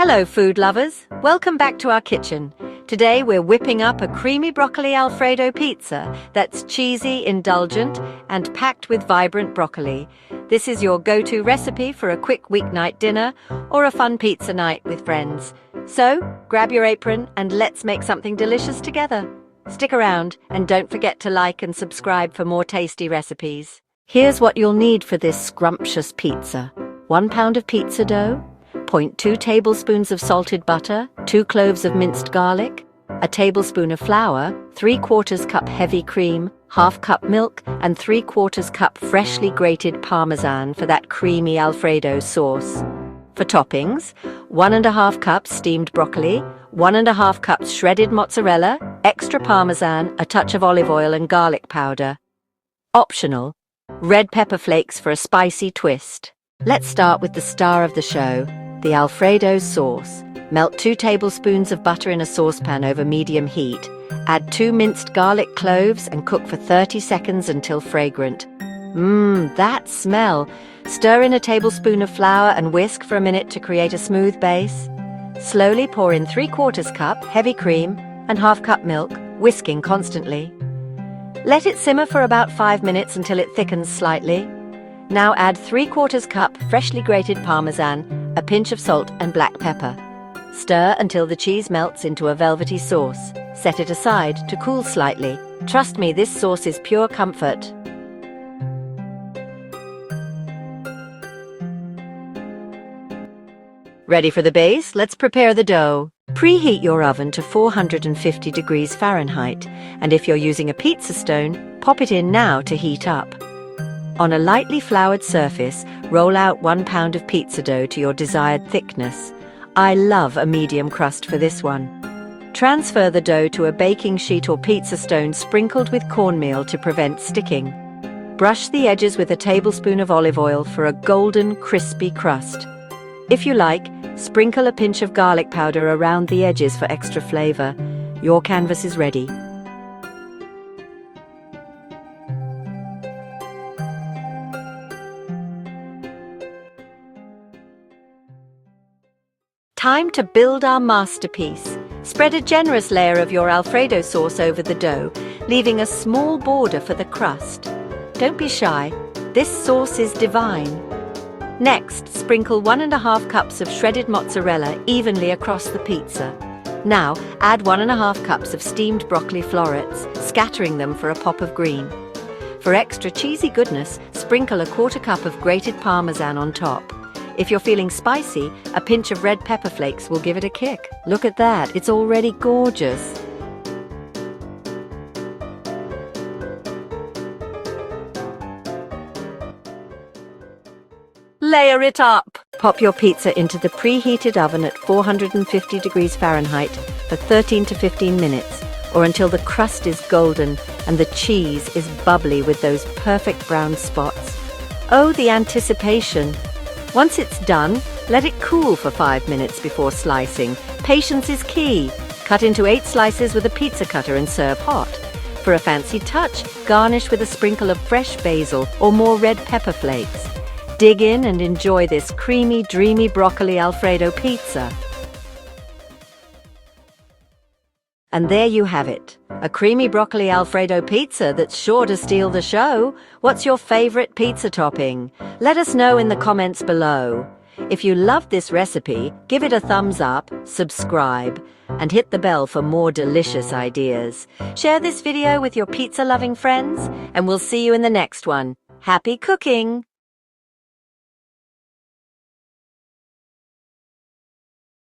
Hello food lovers, welcome back to our kitchen. Today we're whipping up a creamy broccoli Alfredo pizza that's cheesy, indulgent, and packed with vibrant broccoli. This is your go-to recipe for a quick weeknight dinner or a fun pizza night with friends. So, grab your apron and let's make something delicious together. Stick around and don't forget to like and subscribe for more tasty recipes. Here's what you'll need for this scrumptious pizza. 1 pound of pizza dough, 0.2 tablespoons of salted butter, 2 cloves of minced garlic, a tablespoon of flour, 3/4 cup heavy cream, 1/2 cup milk, and 3/4 cup freshly grated Parmesan for that creamy Alfredo sauce. For toppings, 1½ cups steamed broccoli, 1½ cups shredded mozzarella, extra Parmesan, a touch of olive oil and garlic powder. Optional, red pepper flakes for a spicy twist. Let's start with the star of the show, the Alfredo sauce. Melt 2 tablespoons of butter in a saucepan over medium heat. Add 2 minced garlic cloves and cook for 30 seconds until fragrant. That smell! Stir in a tablespoon of flour and whisk for a minute to create a smooth base. Slowly pour in 3/4 cup heavy cream and 1/2 cup milk, whisking constantly. Let it simmer for about 5 minutes until it thickens slightly. Now add 3/4 cup freshly grated Parmesan, a pinch of salt and black pepper. Stir until the cheese melts into a velvety sauce. Set it aside to cool slightly. Trust me, this sauce is pure comfort. Ready for the base? Let's prepare the dough. Preheat your oven to 450 degrees Fahrenheit, and if you're using a pizza stone, pop it in now to heat up. On a lightly floured surface, roll out 1 pound of pizza dough to your desired thickness. I love a medium crust for this one. Transfer the dough to a baking sheet or pizza stone sprinkled with cornmeal to prevent sticking. Brush the edges with a tablespoon of olive oil for a golden, crispy crust. If you like, sprinkle a pinch of garlic powder around the edges for extra flavor. Your canvas is ready. Time to build our masterpiece. Spread a generous layer of your Alfredo sauce over the dough, leaving a small border for the crust. Don't be shy, this sauce is divine. Next, sprinkle 1½ cups of shredded mozzarella evenly across the pizza. Now, add 1½ cups of steamed broccoli florets, scattering them for a pop of green. For extra cheesy goodness, sprinkle a 1/4 cup of grated Parmesan on top. If you're feeling spicy, a pinch of red pepper flakes will give it a kick. Look at that, it's already gorgeous. Layer it up! Pop your pizza into the preheated oven at 450 degrees Fahrenheit for 13 to 15 minutes, or until the crust is golden and the cheese is bubbly with those perfect brown spots. Oh, the anticipation! Once it's done, let it cool for 5 minutes before slicing. Patience is key. Cut into 8 slices with a pizza cutter and serve hot. For a fancy touch, garnish with a sprinkle of fresh basil or more red pepper flakes. Dig in and enjoy this creamy, dreamy broccoli Alfredo pizza. And there you have it, a creamy broccoli Alfredo pizza that's sure to steal the show. What's your favorite pizza topping? Let us know in the comments below. If you loved this recipe, give it a thumbs up, subscribe, and hit the bell for more delicious ideas. Share this video with your pizza-loving friends, and we'll see you in the next one. Happy cooking!